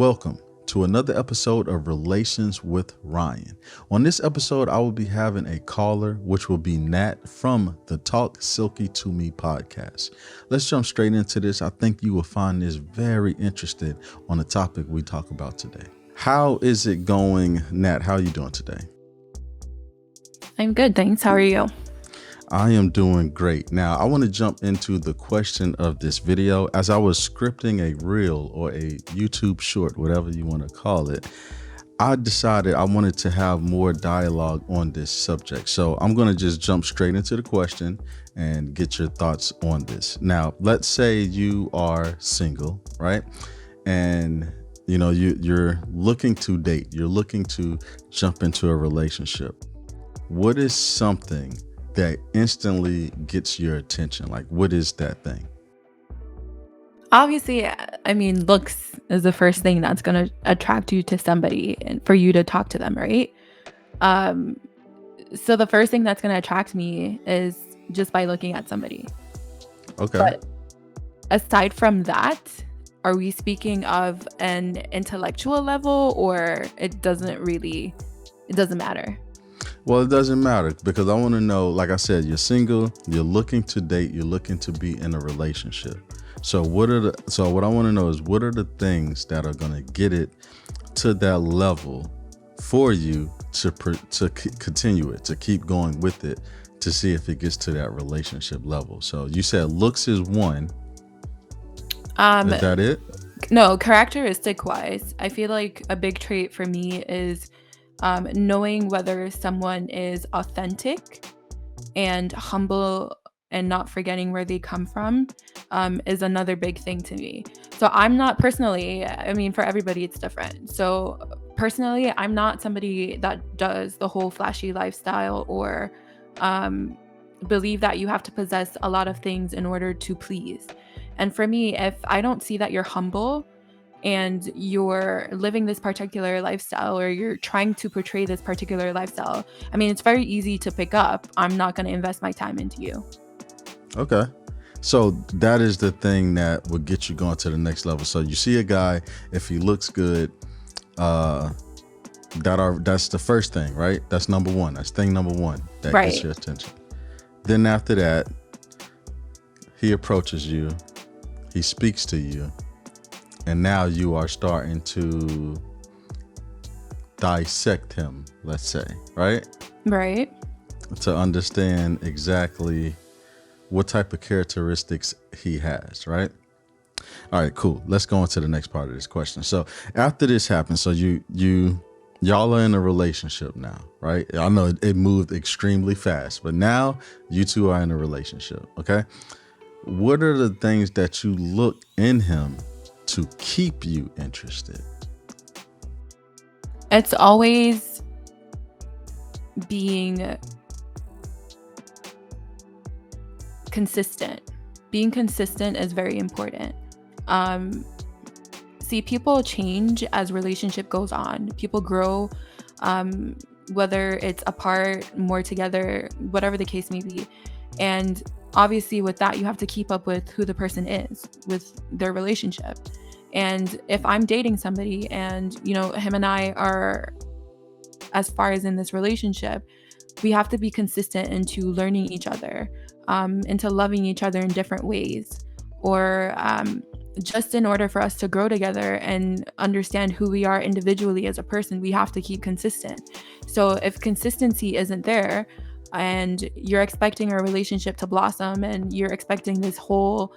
Welcome to another episode of Relations with Ryan. On this episode, I will be having a caller, which will be Nat from the Talk Silky to Me podcast. Let's jump straight into this. I think you will find this very interesting on the topic we talk about today. How is it going, Nat? How are you doing today? I'm good, thanks. How are you? I am doing great. Now, I want to jump into the question of this video. As I was scripting a reel or a YouTube short, whatever you want to call it, I decided I wanted to have more dialogue on this subject. So I'm going to just jump straight into the question and get your thoughts on this. Now, let's say you are single, right? And you're looking to date, you're looking to jump into a relationship. What is something that instantly gets your attention? Like, what is that thing? Obviously, I mean, looks is the first thing that's going to attract you to somebody and for you to talk to them, right? So the first thing that's going to attract me is just by looking at somebody. Okay. But aside from that, are we speaking of an intellectual level, or it doesn't matter? Well, it doesn't matter because I want to know, like I said, you're single, you're looking to date, you're looking to be in a relationship. So what I want to know is, what are the things that are going to get it to that level for you to continue it, to keep going with it, to see if it gets to that relationship level? So you said looks is one. Is that it? No, characteristic wise, I feel like a big trait for me is knowing whether someone is authentic and humble and not forgetting where they come from is another big thing to me. So I'm not personally, I mean, for everybody it's different. So personally, I'm not somebody that does the whole flashy lifestyle or believe that you have to possess a lot of things in order to please. And for me, if I don't see that you're humble and you're living this particular lifestyle, or you're trying to portray this particular lifestyle, I mean, it's very easy to pick up. I'm not going to invest my time into you. Okay. So that is the thing that will get you going to the next level. So you see a guy, if he looks good, that's the first thing, right? That's number one. That's thing number one that gets your attention. Then after that, he approaches you, he speaks to you, and now you are starting to dissect him, let's say, right? Right. To understand exactly what type of characteristics he has, right? All right, cool. Let's go on to the next part of this question. So after this happens, so y'all are in a relationship now, right? I know it moved extremely fast, but now you two are in a relationship, okay? What are the things that you look in him to keep you interested? It's always being consistent. Being consistent is very important. See, people change as relationship goes on. People grow, whether it's apart, more together, whatever the case may be. And obviously with that, you have to keep up with who the person is, with their relationship. And if I'm dating somebody and, him and I are as far as in this relationship, we have to be consistent into learning each other, into loving each other in different ways, or just in order for us to grow together and understand who we are individually as a person, we have to keep consistent. So if consistency isn't there, and you're expecting a relationship to blossom and you're expecting this whole,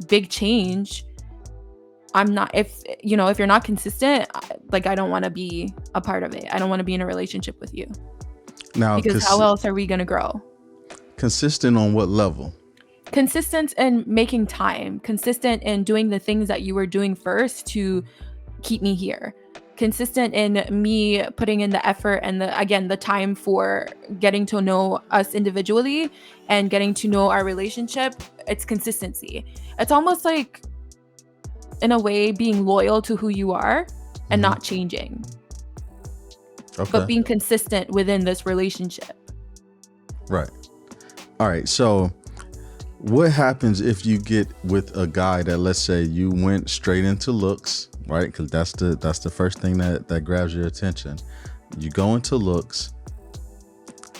big change, if you're not consistent, like, I don't want to be a part of it. I don't want to be in a relationship with you. Now, because how else are we going to grow? Consistent on what level? Consistent in making time, consistent in doing the things that you were doing first to keep me here. Consistent in me putting in the effort and the time for getting to know us individually and getting to know our relationship. It's consistency. It's almost like, in a way, being loyal to who you are and not changing. Okay. But being consistent within this relationship. Right. All right. So what happens if you get with a guy that, let's say you went straight into looks, right? Because that's the first thing that grabs your attention. You go into looks.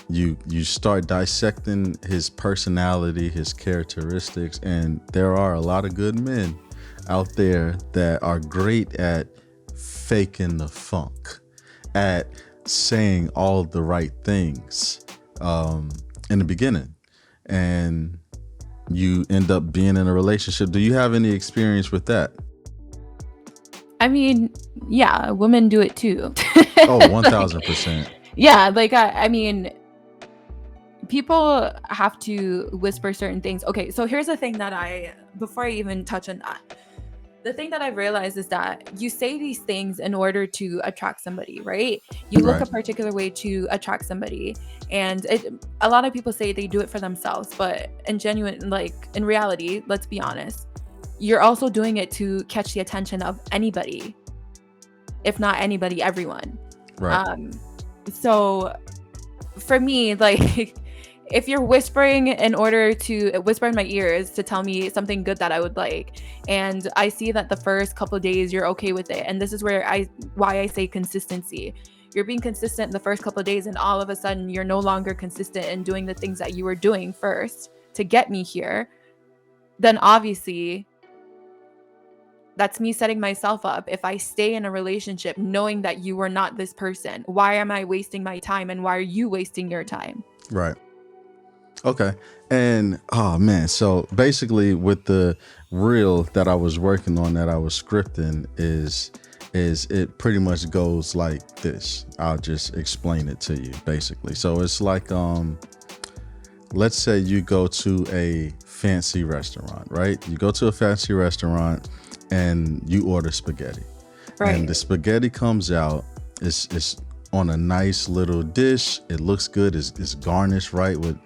You start dissecting his personality, his characteristics, and there are a lot of good men out there that are great at faking the funk, at saying all the right things in the beginning, and you end up being in a relationship. Do you have any experience with that? I mean, yeah, women do it too. Oh, Like, 1000%. yeah, like I mean, people have to whisper certain things. Okay, so here's the thing that before I even touch on that, the thing that I've realized is that you say these things in order to attract somebody, right? You look a Right. particular way to attract somebody, and a lot of people say they do it for themselves, but in reality, let's be honest, you're also doing it to catch the attention of anybody, if not anybody, everyone. Right. Um, so for me, like, if you're whispering in order to whisper in my ears to tell me something good that I would like, and I see that the first couple of days you're okay with it, and this is why I say consistency. You're being consistent the first couple of days, and all of a sudden you're no longer consistent in doing the things that you were doing first to get me here. Then obviously that's me setting myself up. If I stay in a relationship knowing that you are not this person, why am I wasting my time, and why are you wasting your time? Right. Okay. And oh man, so basically with the reel that I was working on, that I was scripting, is it pretty much goes like this. I'll just explain it to you basically. So it's like let's say you go to a fancy restaurant, right? You go to a fancy restaurant and you order spaghetti. Right. And the spaghetti comes out, it's on a nice little dish. It looks good. It's garnished right with,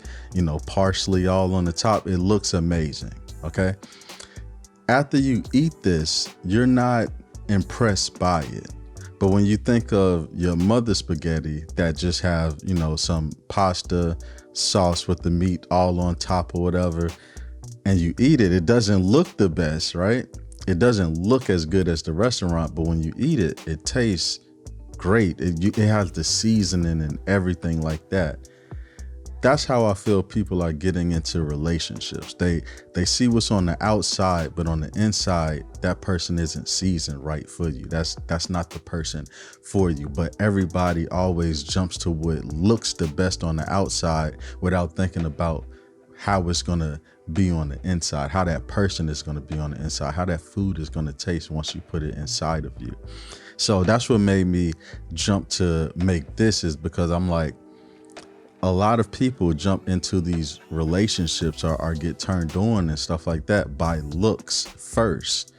parsley all on the top. It looks amazing. Okay. After you eat this, you're not impressed by it. But when you think of your mother's spaghetti that just have, some pasta sauce with the meat all on top or whatever, and you eat it, it doesn't look the best, right? It doesn't look as good as the restaurant, but when you eat it, it tastes great. It has the seasoning and everything like that. That's how I feel people are getting into relationships. They see what's on the outside, but on the inside, that person isn't seasoned right for you. That's not the person for you. But everybody always jumps to what looks the best on the outside without thinking about how it's gonna be on the inside, how that person is gonna be on the inside, how that food is gonna taste once you put it inside of you. So that's what made me jump to make this, is because I'm like, a lot of people jump into these relationships or get turned on and stuff like that by looks first,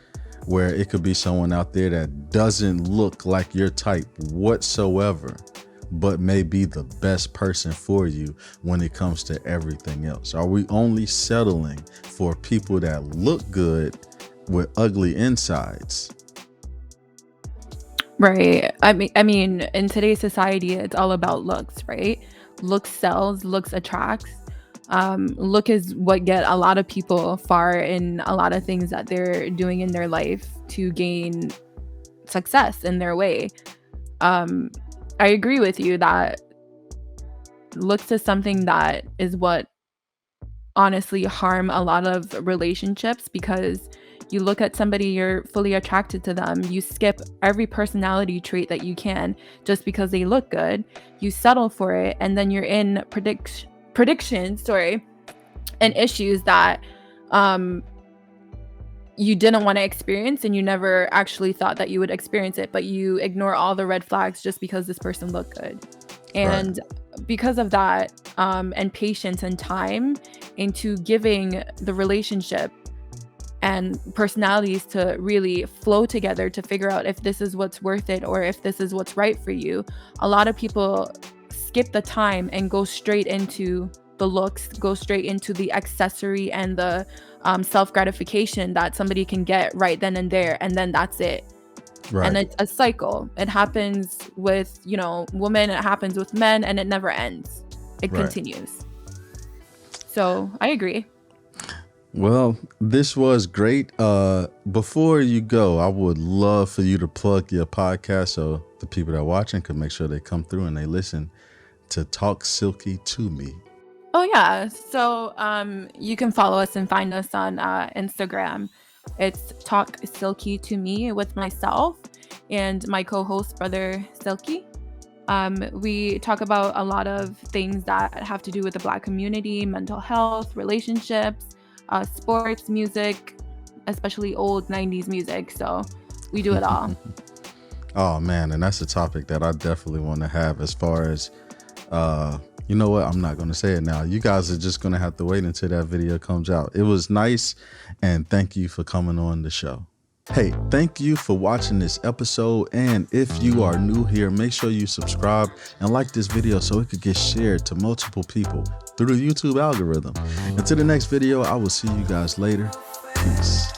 where it could be someone out there that doesn't look like your type whatsoever, but may be the best person for you when it comes to everything else. Are we only settling for people that look good with ugly insides? Right. I mean, in today's society, it's all about looks, right? Looks sells, looks attracts. Look is what get a lot of people far in a lot of things that they're doing in their life to gain success in their way. Um, I agree with you that looks is something that is what honestly harm a lot of relationships, because you look at somebody, you're fully attracted to them, you skip every personality trait that you can just because they look good, you settle for it, and then you're in predictions, sorry, and issues that um you didn't want to experience, and you never actually thought that you would experience it, but you ignore all the red flags just because this person looked good. Right. And because of that, and patience and time into giving the relationship and personalities to really flow together to figure out if this is what's worth it or if this is what's right for you, a lot of people skip the time and go straight into the looks, go straight into the accessory and the self-gratification that somebody can get right then and there, and then that's it. Right. And it's a cycle. It happens with, women, it happens with men, and it never ends. It Right. continues. So I agree. Well, this was great. Before you go, I would love for you to plug your podcast so the people that are watching can make sure they come through and they listen to Talk Silky to Me. Oh yeah. So you can follow us and find us on Instagram. It's Talk Silky to Me with myself and my co-host brother Silky. We talk about a lot of things that have to do with the Black community, mental health, relationships, sports, music, especially old 90s music. So we do it all. Oh man, and that's a topic that I definitely want to have as far as you know what, I'm not going to say it now. You guys are just going to have to wait until that video comes out. It was nice, and thank you for coming on the show. Hey, thank you for watching this episode, and if you are new here, make sure you subscribe and like this video so it could get shared to multiple people through the YouTube algorithm. Until the next video, I will see you guys later. Peace.